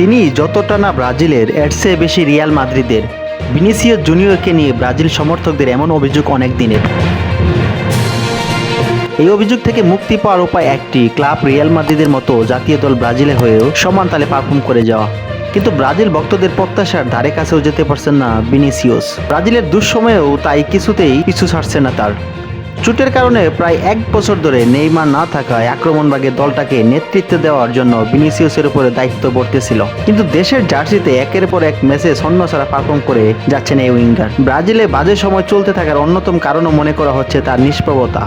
তিনি যতটা না ব্রাজিলের, এর চেয়ে বেশি রিয়াল মাদ্রিদের। ভিনিসিয়াস জুনিয়রকে নিয়ে ব্রাজিল সমর্থকদের এমন অভিযোগ অনেক দিনের। এই অভিযোগ থেকে মুক্তি পাওয়ার উপায় একটি, ক্লাব রিয়াল মাদ্রিদের মতো জাতীয় দল ব্রাজিলে হয়েও সমান তালে পারফর্ম করে যাওয়া। কিন্তু ব্রাজিল ভক্তদের প্রত্যাশার ধারে কাছেও যেতে পারছেন না ভিনিসিয়াস। ব্রাজিলের দুঃসময়েও তাই কিছুতেই পিছু ছাড়ছে না তার। চোটের কারণে প্রায় 1 বছর ধরে নেইমার না থাকায় আক্রমণভাগে দলটাকে নেতৃত্ব দেওয়ার জন্য ভিনিসিয়াসের উপরে দায়িত্ব পড়তেছিল। কিন্তু দেশের জার্সিতে একের পর এক ম্যাচে ছন্ন ছাড়া পারফর্ম করে যাচ্ছেন এই উইঙ্গার। ব্রাজিলে বাজে সময় চলতে থাকার অন্যতম কারণও মনে করা হচ্ছে তার নিষ্প্রভতা।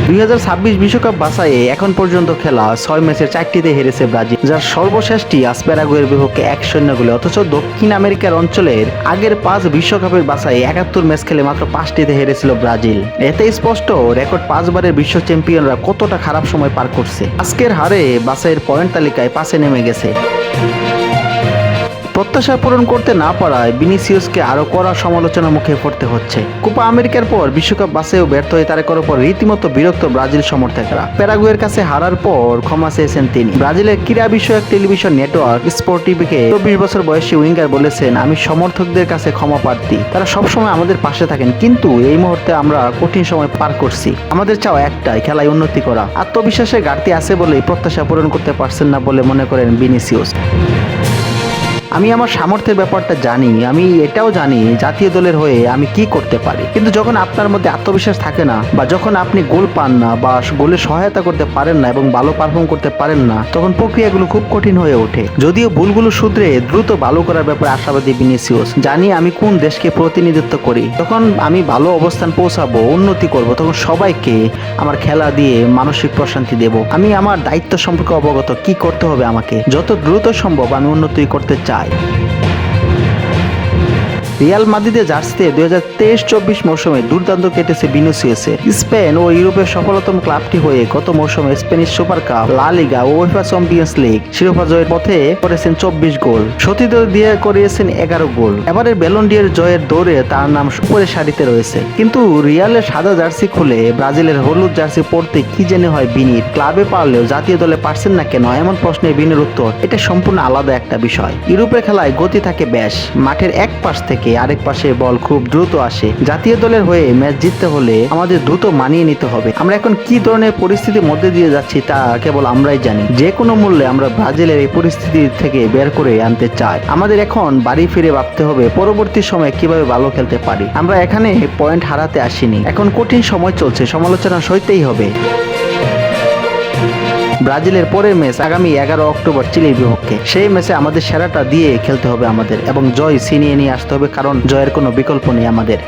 2026 বিশ্বকাপ বাছাইয়ে এখন পর্যন্ত খেলা 6 ম্যাচের 4টিতে হেরেছে ব্রাজিল, যার সর্বশেষটি প্যারাগুয়ের বিপক্ষে 1-0 গোলে। অথচ দক্ষিণ আমেরিকার অঞ্চলের আগের 5 বিশ্বকাপের বাছাইয়ে 71 ম্যাচ খেলে মাত্র 5টিতে হেরেছিল ব্রাজিল। এতে স্পষ্ট রেকর্ড 5 বারের বিশ্ব চ্যাম্পিয়নরা কতটা খারাপ সময় পার করছে। আজকের হারে বাছাইয়ের পয়েন্ট তালিকায় 5-এ নেমে গেছে। প্রত্যাশা পূরণ করতে না পারায় ভিনিসিয়াসকে আরো কড়া সমালোচনার মুখে পড়তে হচ্ছে। কোপা আমেরিকার পর বিশ্বকাপ বাছাইও ব্যর্থ হয়ে তারেকের উপর রীতিমতো বিরক্ত ব্রাজিল সমর্থকরা। প্যারাগুয়ের কাছে হারার পর ক্ষমা চেয়েছেন তিনি। ব্রাজিলের ক্রীড়া বিষয়ক টেলিভিশন নেটওয়ার্ক স্পোর্টিভিকে 24 বছর বয়সী উইঙ্গার বলেছেন, আমি সমর্থকদের কাছে ক্ষমা প্রার্থী। তারা সবসময় আমাদের পাশে থাকেন, কিন্তু এই মুহূর্তে আমরা কঠিন সময় পার করছি। আমাদের চাও একটাই, খেলায় উন্নতি করা। আত্মবিশ্বাসের ঘাটতি আছে বলেই প্রত্যাশা পূরণ করতে পারছেন না বলে মনে করেন ভিনিসিয়াস। আমি আমার সামর্থ্যের ব্যাপারটা জানি, আমি এটাও জানি জাতীয় দলের হয়ে আমি কি করতে পারি। কিন্তু যখন আপনার মধ্যে আত্মবিশ্বাস থাকে না, বা যখন আপনি গোল পান না, বা গোলে সহায়তা করতে পারেন না এবং ভালো পারফর্ম করতে পারেন না, তখন প্রক্রিয়াগুলো খুব কঠিন হয়ে ওঠে। যদিও ভুলগুলো শুধরে দ্রুত ভালো করার ব্যাপারে আশাবাদী ভিনিসিয়াস। জানি আমি কোন দেশকে প্রতিনিধিত্ব করি, তখন আমি ভালো অবস্থান পৌঁছাবো, উন্নতি করব, তখন সবাইকে আমার খেলা দিয়ে মানসিক প্রশান্তি দেব। আমি আমার দায়িত্ব সম্পর্কে অবগত, কি করতে হবে আমাকে, যত দ্রুত সম্ভব আমি উন্নতি করতে চাই। রিয়াল মাদ্রিদের জার্সিতে 2023-24 মৌসুমে দুর্দান্ত কেটেছে ভিনিসিয়াসের। স্পেন ও ইউরোপের সফলতম ক্লাবটি হয়ে গত মৌসুমে স্প্যানিশ সুপার কাপ, লা লিগা ও উয়েফা চ্যাম্পিয়ন্স লিগ শিরোপা জয়ের পথে করেছেন 24 গোল, সতীর্থ দিয়ে করিয়েছেন 11 গোল। এবারের ব্যালন ডি'র জয়ের দৌড়ে তার নাম উপরের সারিতে রয়েছে। কিন্তু রিয়ালের সাদা জার্সি খুলে ব্রাজিলের হলুদ জার্সি পরতে কি জেনে হয় বিনির। ক্লাবে পারলেও জাতীয় দলে পারছেন না কেন, এমন প্রশ্নে বিনির উত্তর, এটা সম্পূর্ণ আলাদা একটা বিষয়। ইউরোপের খেলায় গতি থাকে বেশ, মাঠের এক পাশ থেকে আরেক পাশে বল খুব দ্রুত আসে। জাতীয় দলের হয়ে ম্যাচ জিততে হলে আমাদের দ্রুত মানিয়ে নিতে হবে। আমরা এখন কি ধরনের পরিস্থিতির মধ্যে দিয়ে যাচ্ছি তা কেবল আমরাই জানি। যে কোনো মূল্যে আমরা ব্রাজিলের এই পরিস্থিতি থেকে বের করে আনতে চাই। আমাদের এখন বাড়ি ফিরে ভাবতে হবে পরবর্তী সময়ে কিভাবে ভালো খেলতে পারি। আমরা এখানে পয়েন্ট হারাতে আসিনি, এখন কঠিন সময় চলছে, সমালোচনা সইতেই হবে। ব্রাজিলের পরের ম্যাচ আগামী 11 অক্টোবর চিলির বিপক্ষে। সেই ম্যাচে আমাদের সেরাটা দিয়ে খেলতে হবে আমাদের, এবং জয় ছিনিয়ে নিয়ে আসতে হবে, কারণ জয়ের কোনো বিকল্প নেই আমাদের।